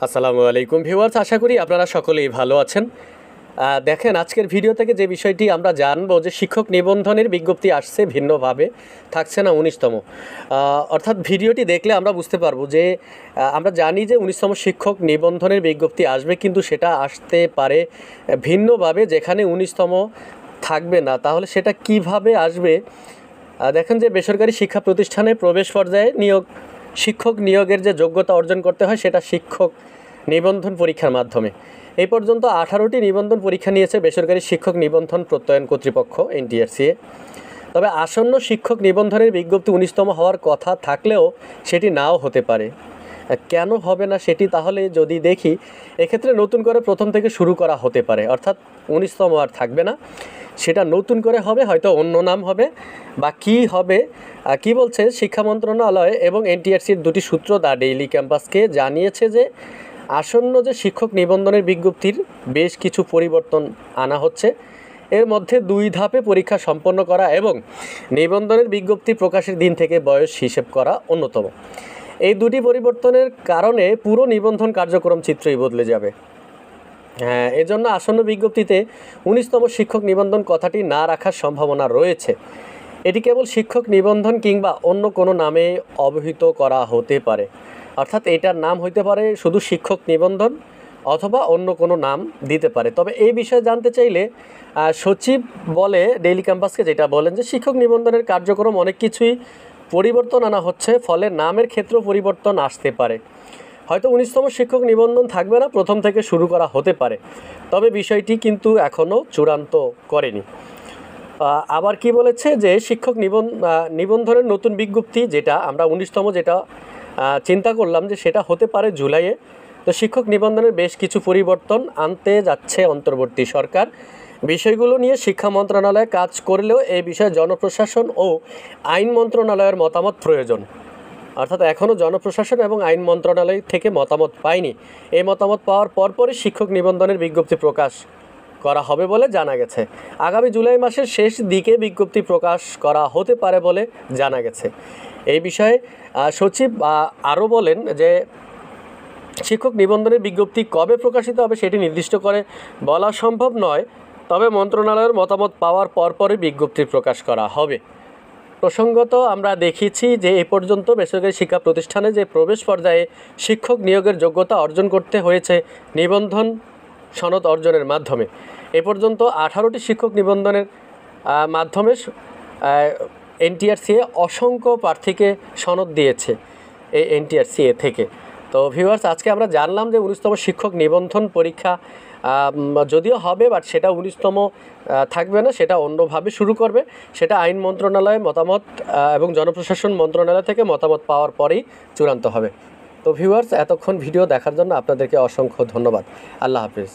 আসসালামু আলাইকুম ভিউয়ার্স, আশা করি আপনারা সকলেই ভালো আছেন। দেখেন, আজকের ভিডিও থেকে যে বিষয়টি আমরা জানবো যে শিক্ষক নিবন্ধনের বিজ্ঞপ্তি আসছে ভিন্নভাবে, থাকছে না 19তম। অর্থাৎ ভিডিওটি দেখলে আমরা বুঝতে পারবো যে আমরা জানি যে 19তম শিক্ষক নিবন্ধনের বিজ্ঞপ্তি আসবে, কিন্তু সেটা আসতে পারে ভিন্নভাবে, যেখানে 19তম থাকবে না। তাহলে সেটা কিভাবে আসবে? দেখেন যে বেসরকারি শিক্ষা প্রতিষ্ঠানে প্রবেশ পর্যায়ে শিক্ষক নিয়োগের যে যোগ্যতা অর্জন করতে হয় সেটা শিক্ষক নিবন্ধন পরীক্ষার মাধ্যমে। এই পর্যন্ত 18টি নিবন্ধন পরীক্ষা নিয়েছে বেসরকারি শিক্ষক নিবন্ধন প্রত্যয়ন কর্তৃপক্ষ এনটিআরসিএ। তবে আসন্ন শিক্ষক নিবন্ধনের বিজ্ঞপ্তি 19তম হওয়ার কথা থাকলেও সেটি নাও হতে পারে। কেন হবে না সেটি তাহলে যদি দেখি, এক্ষেত্রে নতুন করে প্রথম থেকে শুরু করা হতে পারে। অর্থাৎ 19তম আর থাকবে না, সেটা নতুন করে হবে, হয়তো অন্য নাম হবে বা কী হবে। কি বলছে শিক্ষা মন্ত্রণালয় এবং এনটিআরসির দুটি সূত্র দ্য ডেইলি ক্যাম্পাসকে জানিয়েছে যে আসন্ন যে শিক্ষক নিবন্ধনের বিজ্ঞপ্তির বেশ কিছু পরিবর্তন আনা হচ্ছে। এর মধ্যে 2 ধাপে পরীক্ষা সম্পন্ন করা এবং নিবন্ধনের বিজ্ঞপ্তি প্রকাশের দিন থেকে বয়স হিসেব করা অন্যতম। এই দুটি পরিবর্তনের কারণে পুরো নিবন্ধন কার্যক্রম চিত্রই বদলে যাবে। এজন্য আসন্ন বিজ্ঞপ্তিতে 19তম শিক্ষক নিবন্ধন কথাটি না রাখার সম্ভাবনা রয়েছে। এটি কেবল শিক্ষক নিবন্ধন কিংবা অন্য কোনো নামে অবহিত করা হতে পারে। অর্থাৎ এটার নাম হইতে পারে শুধু শিক্ষক নিবন্ধন অথবা অন্য কোনো নাম দিতে পারে। তবে এই বিষয়ে জানতে চাইলে সচিব বলে ডেইলি ক্যাম্পাসকে, যেটা বলেন যে শিক্ষক নিবন্ধনের কার্যক্রম অনেক কিছুই পরিবর্তন আনা হচ্ছে, ফলে নামের ক্ষেত্রেও পরিবর্তন আসতে পারে। হয়তো 19তম শিক্ষক নিবন্ধন থাকবে না, প্রথম থেকে শুরু করা হতে পারে। তবে বিষয়টি কিন্তু এখনও চূড়ান্ত করেনি। আবার কি বলেছে যে শিক্ষক নিবন্ধনের নতুন বিজ্ঞপ্তি, যেটা আমরা 19তম যেটা চিন্তা করলাম যে সেটা হতে পারে জুলাইয়ে। তো শিক্ষক নিবন্ধনের বেশ কিছু পরিবর্তন আনতে যাচ্ছে অন্তর্বর্তী সরকার। বিষয়গুলো নিয়ে শিক্ষা মন্ত্রণালয় কাজ করলেও এই বিষয়ে জনপ্রশাসন ও আইন মন্ত্রণালয়ের মতামত প্রয়োজন। অর্থাৎ এখনও জনপ্রশাসন এবং আইন মন্ত্রণালয় থেকে মতামত পায়নি। এই মতামত পাওয়ার পরপরই শিক্ষক নিবন্ধনের বিজ্ঞপ্তি প্রকাশ করা হবে বলে জানা গেছে। আগামী জুলাই মাসের শেষ দিকে বিজ্ঞপ্তি প্রকাশ করা হতে পারে বলে জানা গেছে। এই বিষয়ে সচিব আরও বলেন যে শিক্ষক নিবন্ধনের বিজ্ঞপ্তি কবে প্রকাশিত হবে সেটি নির্দিষ্ট করে বলা সম্ভব নয়, তবে মন্ত্রণালয়ের মতামত পাওয়ার পরপরই বিজ্ঞপ্তি প্রকাশ করা হবে। প্রসঙ্গত আমরা দেখেছি যে এ পর্যন্ত বেসরকারি শিক্ষা প্রতিষ্ঠানে যে প্রবেশ পর্যায়ে শিক্ষক নিয়োগের যোগ্যতা অর্জন করতে হয়েছে নিবন্ধন সনদ অর্জনের মাধ্যমে। এ পর্যন্ত 18টি শিক্ষক নিবন্ধনের মাধ্যমে এনটিআরসিএ অসংখ্য প্রার্থীকে সনদ দিয়েছে এই এনটিআরসিএ থেকে। তো ভিউয়ার্স, আজকে আমরা জানলাম যে 19তম শিক্ষক নিবন্ধন পরীক্ষা যদিও হবে, বাট সেটা 19তম থাকবে না, সেটা অন্যভাবে শুরু করবে। সেটা আইন মন্ত্রণালয়ের মতামত এবং জনপ্রশাসন মন্ত্রণালয় থেকে মতামত পাওয়ার পরেই চূড়ান্ত হবে। তো ভিউয়ার্স, এতক্ষণ ভিডিও দেখার জন্য আপনাদেরকে অসংখ্য ধন্যবাদ। আল্লাহ হাফিজ।